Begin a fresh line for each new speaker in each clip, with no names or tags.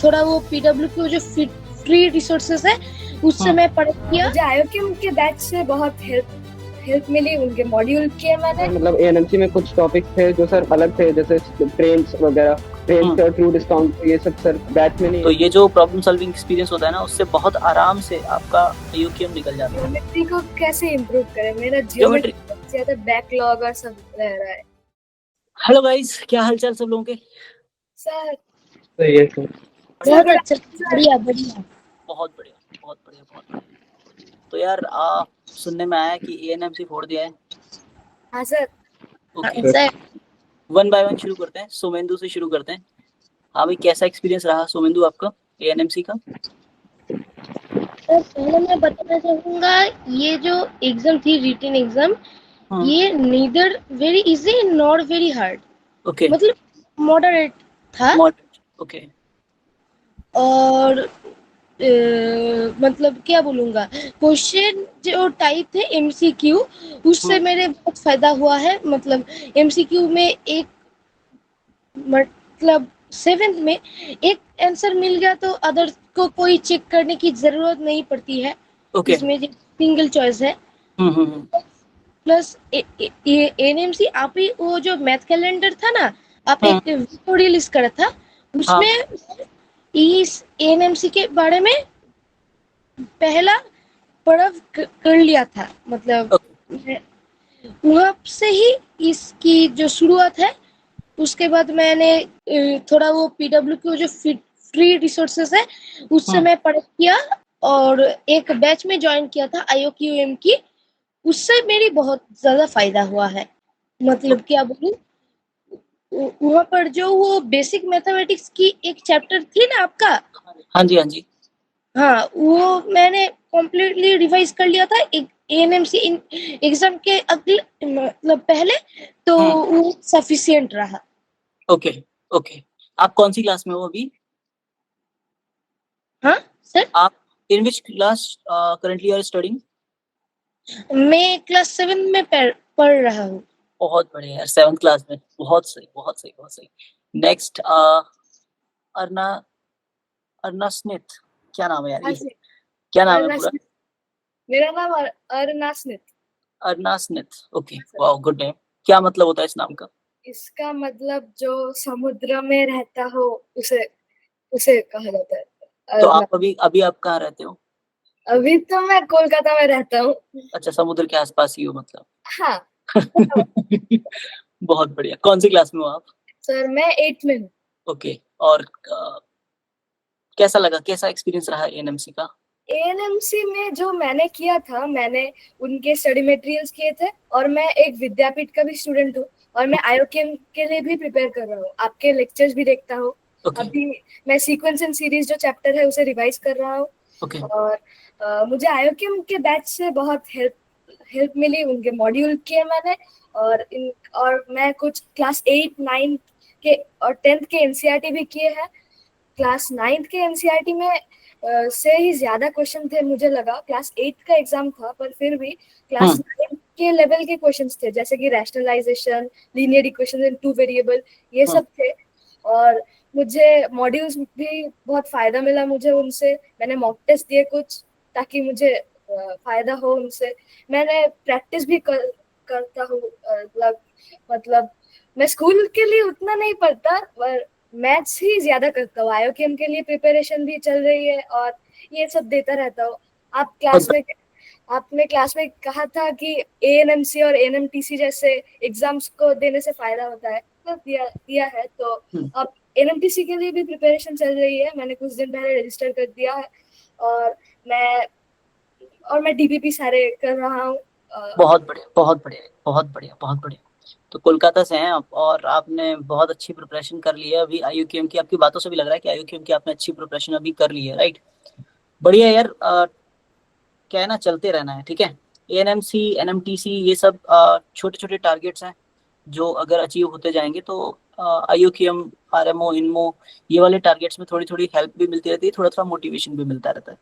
थोड़ा वो पीडब्ल्यू के जो फ्री रिसोर्सेस है उससे मैं पढ़ किया।
मुझे आयोकिम के बैच से बहुत हेल्प मिली, उनके मॉड्यूल किए मैंने।
मतलब एएनएमसी में कुछ टॉपिक थे जो सर अलग थे, जैसे ट्रेन्स वगैरह, ट्रेन का ट्रू डिस्काउंट, ये सब सर बैच में नहीं।
तो ये जो प्रॉब्लम सॉल्विंग एक्सपीरियंस होता है ना, उससे बहुत आराम से आपका आईयूकेएम निकल जाता है।
ज्योमेट्री को कैसे इम्प्रूव करें, मेरा ज्योमेट्री ज्यादा बैकलॉग और सब रह रहा है।
हेलो गाइस, क्या हालचाल सब लोगों के?
सर
सही है सर।
बहुत अच्छा, बढ़िया बढ़िया,
बहुत बढ़िया, बहुत बढ़िया, बहुत बढ़िया। तो यार सुनने में आया कि एएनएमसी फोड़ दिया है।
हाँ sir.
Okay
sir
one by one शुरू करते हैं, सोमेंदु से शुरू करते हैं। हाँ भाई, कैसा एक्सपीरियंस रहा सोमेंदु आपका एएनएमसी का?
सर पहले मैं बताना चाहूंगा, ये जो एग्जाम थी रिटन एग्जाम, ये neither very easy not very hard,
okay,
मतलब मॉडरेट था।
ओके,
और मतलब क्या बोलूंगा, क्वेश्चन जो टाइप थे एमसीक्यू, उससे मेरे बहुत फायदा हुआ है। मतलब एमसीक्यू में एक, मतलब 7th में एक आंसर मिल गया तो अदर को कोई चेक करने की जरूरत नहीं पड़ती है।
ओके,
इसमें जो सिंगल चॉइस है। प्लस एनएमसी आप ही वो जो मैथ कैलेंडर था ना, आप एक वीडियो रिलीज करा था, उसमें इस एनएमसी के बारे में पहला पढ़व कर लिया था। मतलब वहां से ही इसकी जो शुरुआत है। उसके बाद मैंने थोड़ा वो पीडब्ल्यू के जो फ्री रिसोर्सेस है उससे मैं पढ़ किया, और एक बैच में ज्वाइन किया था आईओक्यूएम की। उससे मेरी बहुत ज्यादा फायदा हुआ है। मतलब क्या बोलूं, वहां पर जो वो बेसिक मैथमेटिक्स की एक चैप्टर थी ना आपका,
हाँ जी, हाँ जी,
हाँ, वो मैंने कम्प्लीटली रिवाइज कर लिया था एएनएमसी एग्जाम के अगले, मतलब पहले, तो वो सफिशिएंट रहा।
Okay, okay. आप कौन सी क्लास में हो अभी?
हाँ सर,
आप in which class currently are studying?
मैं क्लास 7 में पढ़ रहा हूँ।
बहुत बढ़िया यार, 7th क्लास में, बहुत सही, बहुत सही, बहुत सही। नेक्स्ट अर्ना अर्ना स्मिथ, क्या नाम है यार ये? क्या नाम है पूरा?
मेरा नाम Arna Smith.
Arna Smith, okay, wow, good name. क्या मतलब होता है इस नाम का?
इसका मतलब जो समुद्र में रहता हो उसे उसे कहा जाता है।
तो आप अभी आप कहाँ रहते हो?
अभी तो मैं कोलकाता में रहता हूँ।
अच्छा, समुद्र के आसपास ही हो मतलब।
हाँ।
बहुत बढ़िया। कौन सी क्लास में हो आप?
सर मैं 8th में हूँ।
ओके, और कैसा लगा, कैसा एक्सपीरियंस रहा एएनएमसी का?
एएनएमसी में जो मैंने किया था, मैंने उनके स्टडी मटेरियल्स किए थे, और मैं एक विद्यापीठ का भी स्टूडेंट हूँ, और मैं आईओकेएम के लिए भी प्रिपेयर कर रहा हूँ। आपके लेक्चर्स भी देखता हूँ। अभी मैं सीक्वेंस एंड सीरीज जो चैप्टर है उसे रिवाइज कर रहा हूँ। और मुझे आईओकेएम के बैच से बहुत हेल्प मिली, उनके मॉड्यूल किए मैंने। और मैं कुछ क्लास 8, 9 के और 10th के एनसीईआरटी भी किए हैं। क्लास 9th के एनसीईआरटी में से ही ज्यादा क्वेश्चन थे मुझे लगा। क्लास 8 का एग्जाम था, पर फिर भी क्लास 9 के लेवल के क्वेश्चंस थे, जैसे कि rationalisation, linear equations in 2 variable, ये सब थे। और मुझे मॉड्यूल्स भी बहुत फायदा मिला मुझे उनसे। मैंने मॉक टेस्ट दिए कुछ, ताकि मुझे फायदा हो उनसे। मैंने प्रैक्टिस भी करता हूँ। मतलब मैं स्कूल के लिए उतना नहीं पढ़ता, पर मैथ्स ही ज्यादा करता हूँ। आईओकेएम के लिए प्रिपरेशन भी चल रही है, और ये सब देता रहता हूँ। आपने क्लास में कहा था कि एएनएमसी और एएनएमटीसी जैसे एग्जाम्स को देने से फायदा होता है, तो दिया है। तो अब एएनएमटीसी के लिए भी प्रिपरेशन चल रही है। मैंने कुछ दिन पहले रजिस्टर कर दिया है, और मैं डीपीपी सारे कर रहा हूँ।
बहुत बढ़िया, बहुत बढ़िया, बहुत बढ़िया, बहुत बढ़िया। तो कोलकाता से हैं आप, और आपने बहुत अच्छी प्रिपरेशन कर ली है अभी आईयूकेएम की। आपकी बातों से भी लग रहा है कि आईयूकेएम की आपने अच्छी प्रिपरेशन अभी कर ली है, राइट? बढ़िया यार। क्या है ना, चलते रहना है, ठीक है। एएनएमसी, एनएमटीसी, ये सब छोटे छोटे टारगेट्स हैं जो अगर अचीव होते जाएंगे तो आईयूकेएम, आरएमओ, इनमो, ये वाले टारगेट्स में थोड़ी थोड़ी हेल्प भी मिलती रहती है, थोड़ा थोड़ा मोटिवेशन भी मिलता रहता है।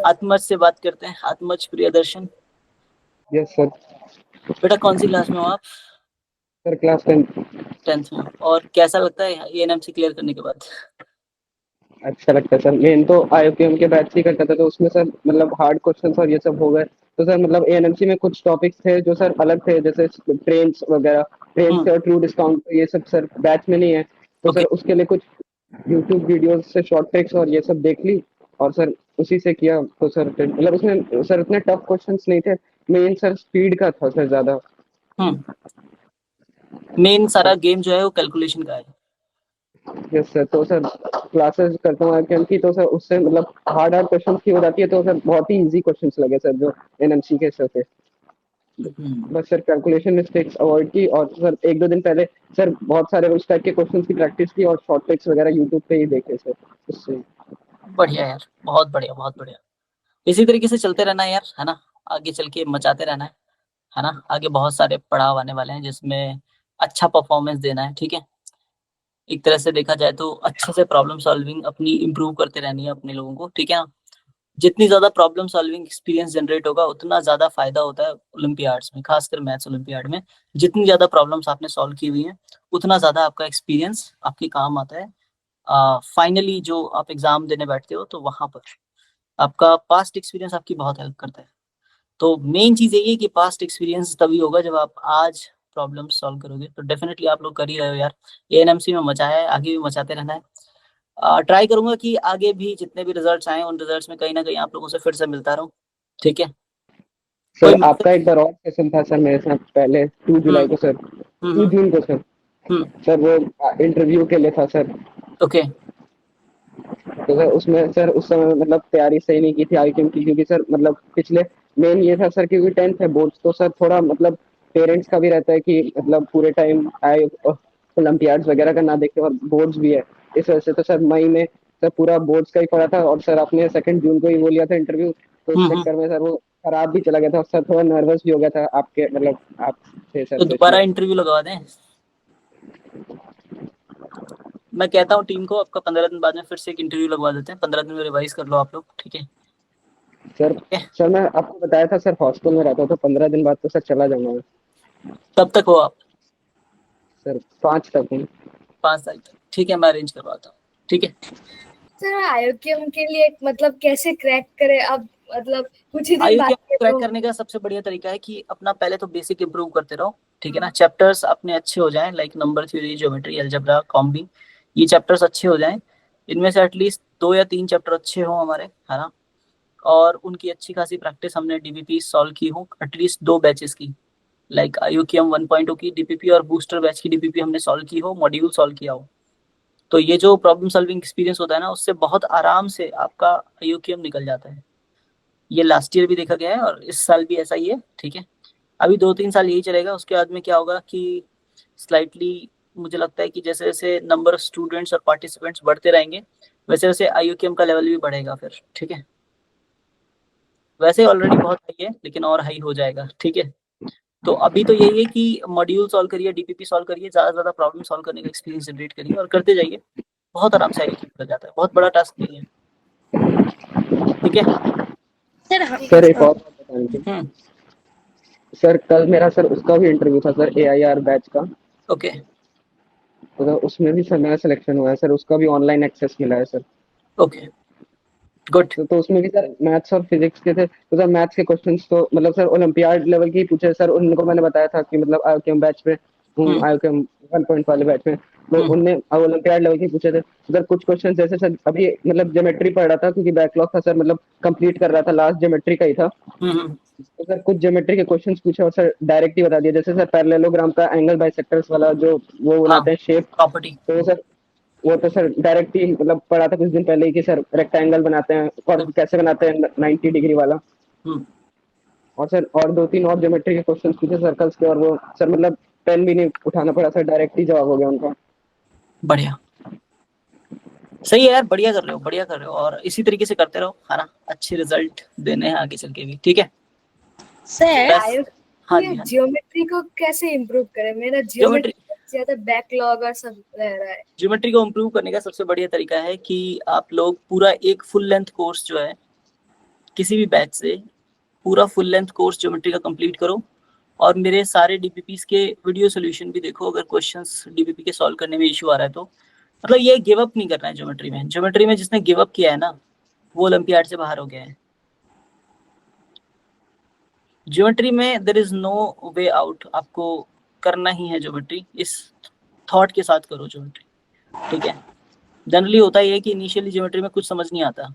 आत्मज से बात करते हैं। आत्मज प्रियदर्शन।
Yes sir.
बेटा कौन सी क्लास में हो आप?
Sir class 10th।
10th में हो। और कैसा लगता है एएनएमसी क्लियर करने के बाद?
अच्छा लगता है सर। मेन तो आईओकेएम के बैच ही करता था, तो उसमें सर मतलब हार्ड क्वेश्चंस और ये सब हो गए। तो सर मतलब एएनएमसी में कुछ टॉपिक्स थे जो सर अलग थे, जैसे ट्रेन्स वगैरह, ट्रेन्स और ट्रू डिस्काउंट, ये सब सर बैच में नहीं है। तो
ओके।
सर उसके लिए कुछ यूट्यूब वीडियोस से शॉर्ट ट्रिक्स और ये सब देख ली, और सर उसी से किया। तो सर फिर मतलब उसमें सर इतने टफ क्वेश्चंस नहीं थे, मेन सर स्पीड का था सर ज़्यादा।
मेन सारा गेम जो है वो कैलकुलेशन का है।
Yes sir. तो सर क्लासेस करता हूँ आईओकेएम की, तो सर उससे मतलब हार्ड हार्ड क्वेश्चंस की हो जाती है, तो सर बहुत ही इजी क्वेश्चंस लगे सर जो एनएमसी के सर थे।
हम्म,
बस सर कैलकुलेशन मिस्टेक्स अवॉइड की, और सर एक दो दिन पहले सर बहुत सारे उस टाइप के क्वेश्चंस की प्रैक्टिस की, और शॉर्ट ट्रिक्स वगैरह यूट्यूब पे ही देखे सर उससे।
बढ़िया यार, बहुत बढ़िया बहुत बढ़िया। इसी तरीके से चलते रहना है यार, है ना। आगे चल के मचाते रहना है ना। आगे बहुत सारे पड़ाव आने वाले हैं जिसमें अच्छा परफॉर्मेंस देना है, ठीक है। एक तरह से देखा जाए तो अच्छे से प्रॉब्लम सॉल्विंग अपनी इंप्रूव करते रहनी है अपने लोगों को, ठीक है ना। जितनी ज्यादा प्रॉब्लम सॉल्विंग एक्सपीरियंस जनरेट होगा उतना ज्यादा फायदा होता है ओलंपियाड्स में, खासकर मैथ्स ओलंपियाड में। जितनी ज्यादा प्रॉब्लम्स आपने सॉल्व की हुई हैं उतना ज्यादा आपका एक्सपीरियंस आपके काम आता है। फाइनली जो आप एग्जाम देने बैठते हो तो वहां पर आपका पास्ट एक्सपीरियंस आपकी बहुत हेल्प करता है। तो मेन चीज यही है कि पास्ट एक्सपीरियंस तभी होगा जब आप आज प्रॉब्लम सॉल्व करोगे। तो डेफिनेटली आप लोग कर ही रहे हो यार। एएनएमसी में मचाया है, आगे भी मचाते रहना है। ट्राई करूंगा कि आगे भी जितने भी रिजल्ट्स आए उन रिजल्ट्स में कहीं ना कहीं आप लोगों से फिर से मिलता रहूं, ठीक है। कोई
सर आपका
मैसेज?
एक बार और सेशन था सर मेरे साथ पहले, 2 जुलाई
हम्म
को सर,
हम्म
2 जून को सर।
हम्म।
सर वो इंटरव्यू के लिए था सर।
ओके।
तो सर उसमें सर उस समय मतलब तैयारी सही नहीं की थी आईक्यू की, क्योंकि सर मतलब पिछले मेन ये था सर, क्योंकि 10th है बोर्ड्स, तो सर थोड़ा मतलब पेरेंट्स का भी रहता है कि मतलब पूरे टाइम आई ओलंपियाड्स वगैरह का ना देखे, और बोर्ड्स भी है। इस वजह से तो सर मई में सर पूरा बोर्ड्स का ही पड़ा था, और सर आपने 2 जून को ही वो लिया था इंटरव्यू, तो इस
हम्म।
चक्कर में सर वो खराब भी चला गया था, और सर थोड़ा नर्वस भी हो गया था आपके मतलब आप थे सर,
तो
तो
दोबारा
इसलिए।
इंटरव्यू लगवा दें। मैं कहता हूँ टीम को आपका 15 दिन बाद में फिर से एक इंटरव्यू लगवा देते हैं, 15 दिन में रिवाइज कर लो आप लोग, ठीक है।
सर
ठीक है।
सर मैं आपको बताया था सर हॉस्टल में रहता हूँ, तो 15 दिन बाद तो सर चला जाऊंगा मैं।
कब तक हो आप?
सर 5 तक हूँ।
5 तारीख तक, ठीक है, मैं अरेंज करवाता हूँ, ठीक है।
सर आईओकेएम के लिए मतलब कैसे क्रैक करें अब, मतलब कुछ ही दिन
आईओके
बाकी है
क्रैक
तो।
करने का सबसे बढ़िया तरीका है कि अपना पहले तो बेसिक इंप्रूव करते रहो, ठीक है ना। चैप्टर्स अपने अच्छे हो जाएं, like number theory, geometry, algebra, combing, ये चैप्टर्स अच्छे हो जाएं। इनमें से एटलीस्ट 2 या 3 चैप्टर अच्छे हों हमारे, है ना। और उनकी अच्छी खासी प्रैक्टिस हमने डीबीपी सॉल्व की हो एटलीस्ट 2 बैचेस की, लाइक आईयूकेएम 1.0 की डीपीपी और बूस्टर बैच की डीपीपी हमने सॉल्व की हो, मॉड्यूल सॉल्व किया हो। तो ये जो प्रॉब्लम सॉल्विंग एक्सपीरियंस होता है ना, उससे बहुत आराम से आपका आईयूकेएम निकल जाता है। ये लास्ट ईयर भी देखा गया है और इस साल भी ऐसा ही है, ठीक है। अभी 2-3 साल यही चलेगा, उसके बाद में क्या होगा कि स्लाइटली मुझे लगता है कि जैसे जैसे नंबर ऑफ स्टूडेंट्स और पार्टिसिपेंट्स बढ़ते रहेंगे वैसे वैसे आईयूकेएम का लेवल भी बढ़ेगा फिर, ठीक है। वैसे ऑलरेडी बहुत हाई है लेकिन और हाई हो जाएगा, ठीक है। तो अभी तो यही है कि मॉड्यूल सॉल्व करिए, डीपीपी सॉल्व करिए, ज्यादा से ज्यादा प्रॉब्लम सॉल्व करने का एक्सपीरियंस जनरेट करिए और करते जाइए। बहुत आराम से आईयूकेएम कर जाता है, बहुत बड़ा टास्क नहीं है, ठीक है।
सर हाँ।
ठीक है
सर एक
सर।
और बात बतानी थी
हम्म।
सर, कल मेरा सर उसका भी इंटरव्यू था सर, एआईआर बैच का।
ओके।
तो सर उसमें भी सर मेरा सिलेक्शन हुआ है सर, उसका भी ऑनलाइन एक्सेस मिला है सर।
ओके। गुड।
तो उसमें भी सर मैथ्स और फिजिक्स के थे, तो सर मैथ्स के क्वेश्चंस तो मतलब सर ओलंपियाड लेवल के ही पूछे सर। उनको मैंने बताया था कि मतलब आईओकेएम बैच में हूँ,
हम्म
आईओकेएम 1 वाले बैच में, तो
हम्म
उनने ओलंपियाड लेवल के ही पूछे थे सर। कुछ क्वेश्चन जैसे सर अभी मतलब ज्योमेट्री पढ़ रहा था, क्योंकि बैकलॉग था सर, मतलब कंप्लीट कर रहा था, लास्ट ज्योमेट्री का ही था।
हम्म।
तो सर कुछ ज्योमेट्री के क्वेश्चंस पूछे और सर डायरेक्ट ही बता दिया, जैसे सर पैरेललोग्राम का एंगल बाइसेक्टर्स वाला जो वो
हाँ,
बनाते हैं शेप।
प्रॉपर्टी।
तो सर वो तो सर डायरेक्ट ही मतलब पढ़ा था कुछ दिन पहले ही कि सर रेक्टेंगल बनाते हैं और कैसे बनाते हैं 90 डिग्री वाला।
हम्म।
और सर और 2-3 और ज्योमेट्री के क्वेश्चंस पूछे सर्कल्स के, और वो सर मतलब पेन भी नहीं उठाना पड़ा सर, डायरेक्ट ही जवाब हो गया उनका।
बढ़िया, सही है यार, बढ़िया कर रहे हो, बढ़िया कर रहे हो, और इसी तरीके से करते रहो, है ना। अच्छे रिजल्ट देने हैं आगे चल के भी, ठीक है।
सर
बस। हाँ
ये
जी, हाँ जी।
जियोमेट्री को कैसे इम्प्रूव करें, मेरा
ज्योमेट्री,
जियोमेट्री ज्यादा बैकलॉग और सब रह रहा है।
ज्योमेट्री को इम्प्रूव करने का सबसे बढ़िया तरीका है कि आप लोग पूरा एक फुल लेंथ कोर्स जो है किसी भी बैच से, पूरा फुल लेंथ कोर्स ज्योमेट्री का कंप्लीट करो। और मेरे सारे डीपीपीस के वीडियो सोल्यूशन भी देखो, अगर क्वेश्चंस डीपीपी के सॉल्व करने में इशू आ रहा है तो। मतलब ये गिव अप नहीं करना है ज्योमेट्री में। ज्योमेट्री में जिसने गिव अप किया है ना वो ओलंपियाड से बाहर हो गया है। ज्योमेट्री में there is no way out, आपको करना ही है ज्योमेट्री, इस थॉट के साथ करो ज्योमेट्री, ठीक है। जनरली होता ही है कि इनिशियली ज्योमेट्री में कुछ समझ नहीं आता,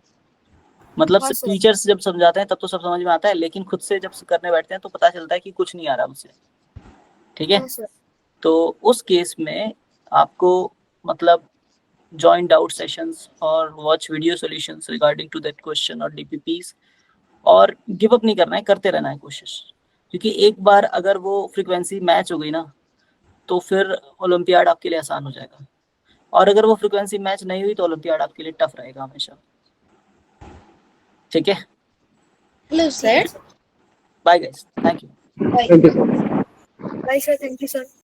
मतलब
हाँ सर।
टीचर्स जब समझाते हैं तब तो सब समझ में आता है, लेकिन खुद से जब करने बैठते हैं तो पता चलता है कि कुछ नहीं आ रहा मुझसे, ठीक है।
हाँ सर।
तो उस केस में आपको मतलब join doubt sessions और watch video solutions regarding to that question और DPPs, और गिव अप नहीं करना है, करते रहना है कोशिश, क्योंकि एक बार अगर वो फ्रीक्वेंसी मैच हो गई ना तो फिर ओलंपियाड आपके लिए आसान हो जाएगा, और अगर वो फ्रीक्वेंसी मैच नहीं हुई तो ओलंपियाड आपके लिए टफ रहेगा हमेशा, ठीक है।
Hello sir.
Bye guys, thank you.
Thank you sir.
Bye sir, thank you sir.